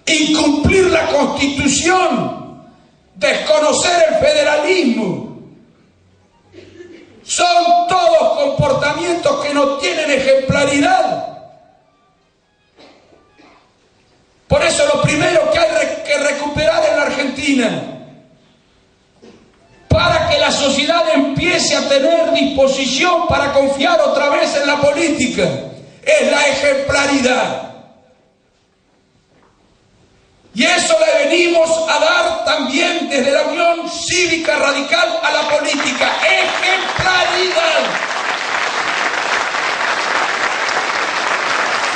incumplir la Constitución, desconocer el federalismo. Son todos comportamientos que no tienen ejemplaridad. Por eso lo primero que hay que recuperar en la Argentina, para que la sociedad empiece a tener disposición para confiar otra vez en la política, es la ejemplaridad. Y eso le venimos a dar también desde la Unión Cívica Radical a la política. ¡Ejemplaridad!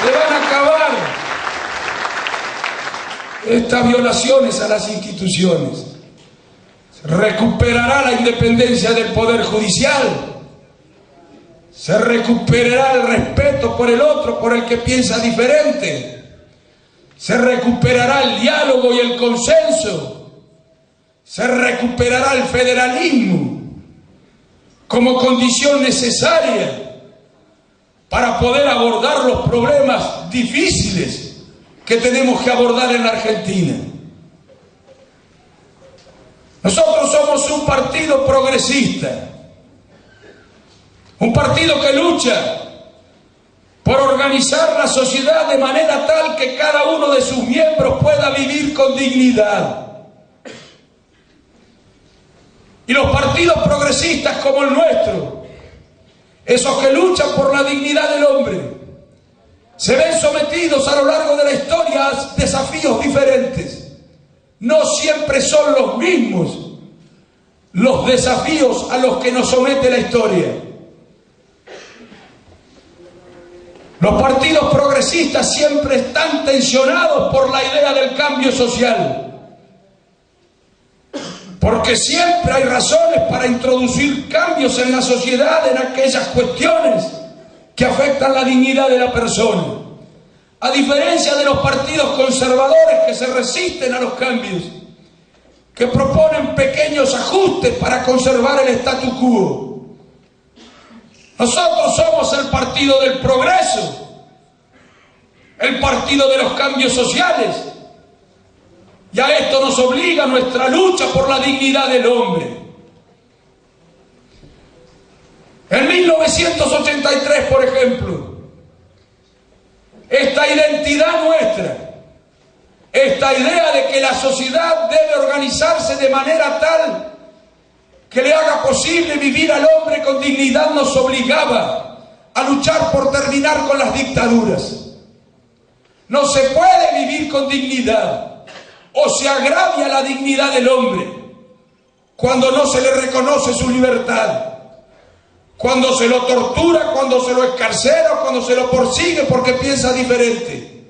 Se van a acabar estas violaciones a las instituciones. Se recuperará la independencia del Poder Judicial. Se recuperará el respeto por el otro, por el que piensa diferente. Se recuperará el diálogo y el consenso. Se recuperará el federalismo como condición necesaria para poder abordar los problemas difíciles que tenemos que abordar en la Argentina. Nosotros somos un partido progresista, un partido que lucha por organizar la sociedad de manera tal que cada uno de sus miembros pueda vivir con dignidad. Y los partidos progresistas como el nuestro, esos que luchan por la dignidad del hombre, se ven sometidos a lo largo de la historia a desafíos diferentes. No siempre son los mismos los desafíos a los que nos somete la historia. Los partidos progresistas siempre están tensionados por la idea del cambio social, porque siempre hay razones para introducir cambios en la sociedad en aquellas cuestiones que afectan la dignidad de la persona, a diferencia de los partidos conservadores que se resisten a los cambios, que proponen pequeños ajustes para conservar el statu quo. Nosotros somos el partido del progreso, el partido de los cambios sociales, y a esto nos obliga nuestra lucha por la dignidad del hombre. En 1983, por ejemplo, esta identidad nuestra, esta idea de que la sociedad debe organizarse de manera tal que le haga posible vivir al hombre con dignidad, nos obligaba a luchar por terminar con las dictaduras. No se puede vivir con dignidad, o se agravia la dignidad del hombre cuando no se le reconoce su libertad, cuando se lo tortura, cuando se lo escarcela, cuando se lo persigue porque piensa diferente.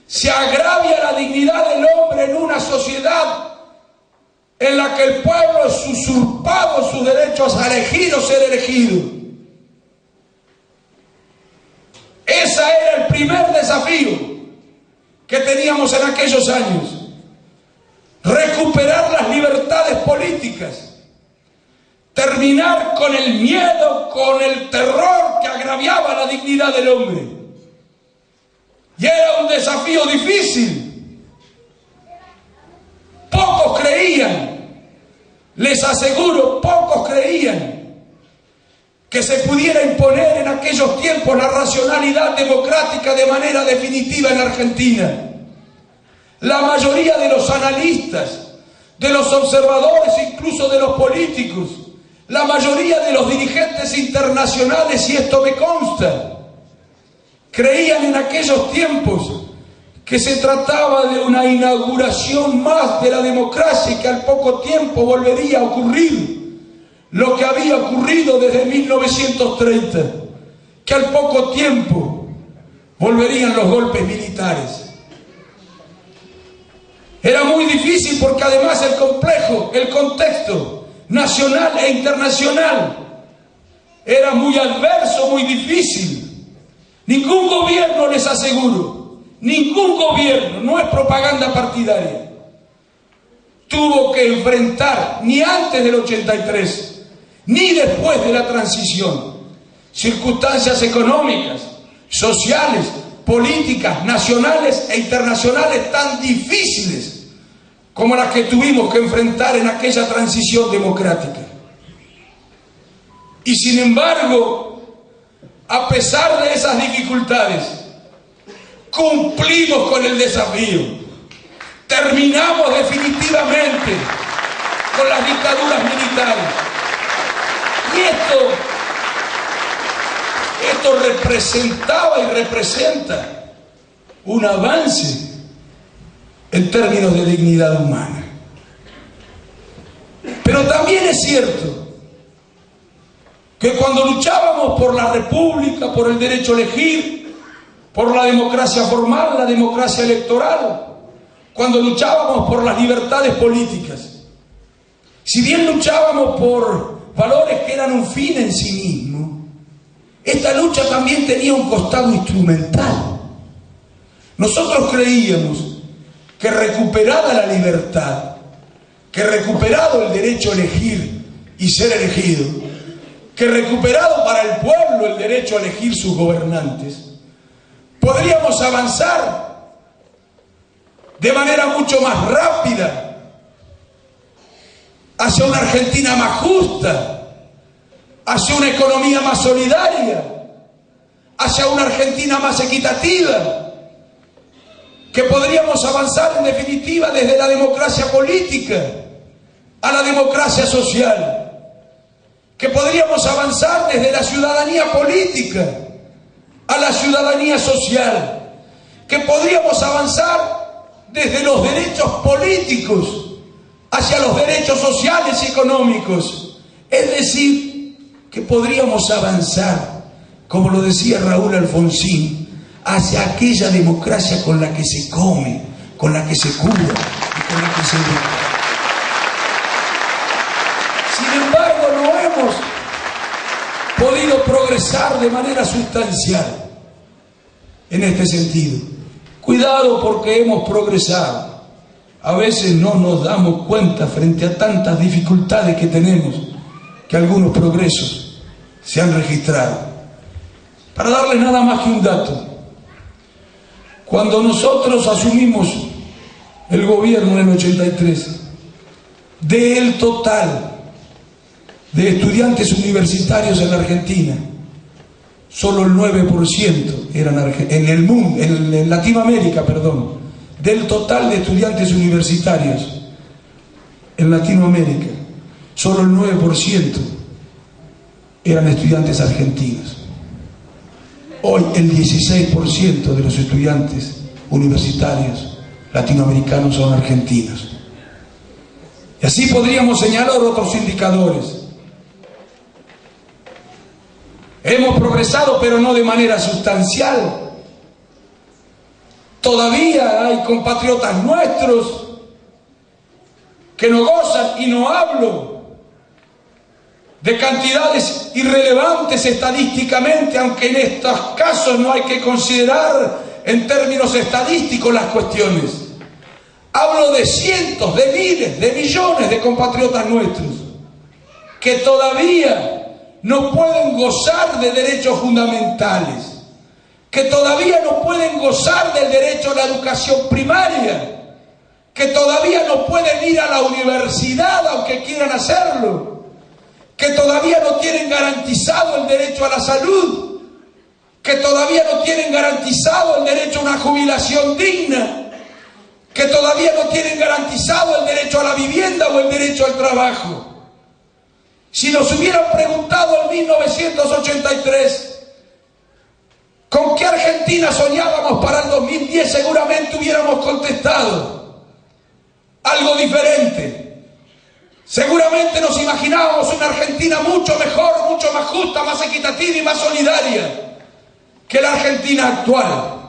Se agravia la dignidad del hombre en una sociedad en la que el pueblo es usurpado en sus derechos a elegir o ser elegido. Ese era el primer desafío que teníamos en aquellos años. Recuperar las libertades políticas. Terminar con el miedo, con el terror que agraviaba la dignidad del hombre. Y era un desafío difícil. Pocos creían, les aseguro, pocos creían que se pudiera imponer en aquellos tiempos la racionalidad democrática de manera definitiva en Argentina. La mayoría de los analistas, de los observadores, incluso de los políticos, la mayoría de los dirigentes internacionales, y esto me consta, creían en aquellos tiempos que se trataba de una inauguración más de la democracia y que al poco tiempo volvería a ocurrir lo que había ocurrido desde 1930, que al poco tiempo volverían los golpes militares. Era muy difícil porque además el contexto nacional e internacional era muy adverso, muy difícil. Ningún gobierno, les aseguro, ningún gobierno, no es propaganda partidaria, tuvo que enfrentar, ni antes del 83, ni después de la transición, circunstancias económicas, sociales, políticas nacionales e internacionales tan difíciles como las que tuvimos que enfrentar en aquella transición democrática. Y sin embargo, a pesar de esas dificultades, cumplimos con el desafío. Terminamos definitivamente con las dictaduras militares. Y esto representaba y representa un avance en términos de dignidad humana. Pero también es cierto que cuando luchábamos por la república, por el derecho a elegir, por la democracia formal, la democracia electoral, cuando luchábamos por las libertades políticas, si bien luchábamos por valores que eran un fin en sí mismo, esta lucha también tenía un costado instrumental. Nosotros creíamos que recuperada la libertad, que recuperado el derecho a elegir y ser elegido, que recuperado para el pueblo el derecho a elegir sus gobernantes, podríamos avanzar de manera mucho más rápida hacia una Argentina más justa, hacia una economía más solidaria, hacia una Argentina más equitativa, que podríamos avanzar en definitiva desde la democracia política a la democracia social, que podríamos avanzar desde la ciudadanía política a la ciudadanía social, que podríamos avanzar desde los derechos políticos hacia los derechos sociales y económicos. Es decir, que podríamos avanzar, como lo decía Raúl Alfonsín, hacia aquella democracia con la que se come, con la que se cura y con la que se educa. Sin embargo, no hemos podido progresar de manera sustancial en este sentido. Cuidado, porque hemos progresado. A veces no nos damos cuenta frente a tantas dificultades que tenemos que algunos progresos se han registrado. Para darles nada más que un dato, cuando nosotros asumimos el gobierno en el 83, del total de estudiantes universitarios en la Argentina, solo el 9% eran en el mundo, en Latinoamérica, perdón. Del total de estudiantes universitarios en Latinoamérica, solo el 9% eran estudiantes argentinos. Hoy el 16% de los estudiantes universitarios latinoamericanos son argentinos. Y así podríamos señalar otros indicadores. Hemos progresado, pero no de manera sustancial. Todavía hay compatriotas nuestros que no gozan, y no hablo de cantidades irrelevantes estadísticamente, aunque en estos casos no hay que considerar en términos estadísticos las cuestiones. Hablo de cientos, de miles, de millones de compatriotas nuestros que todavía no pueden gozar de derechos fundamentales, que todavía no pueden gozar del derecho a la educación primaria, que todavía no pueden ir a la universidad aunque quieran hacerlo, que todavía no tienen garantizado el derecho a la salud, que todavía no tienen garantizado el derecho a una jubilación digna, que todavía no tienen garantizado el derecho a la vivienda o el derecho al trabajo. Si nos hubieran preguntado en 1983 ¿con qué Argentina soñábamos para el 2010? Seguramente hubiéramos contestado algo diferente. Seguramente nos imaginábamos una Argentina mucho mejor, mucho más justa, más equitativa y más solidaria que la Argentina actual.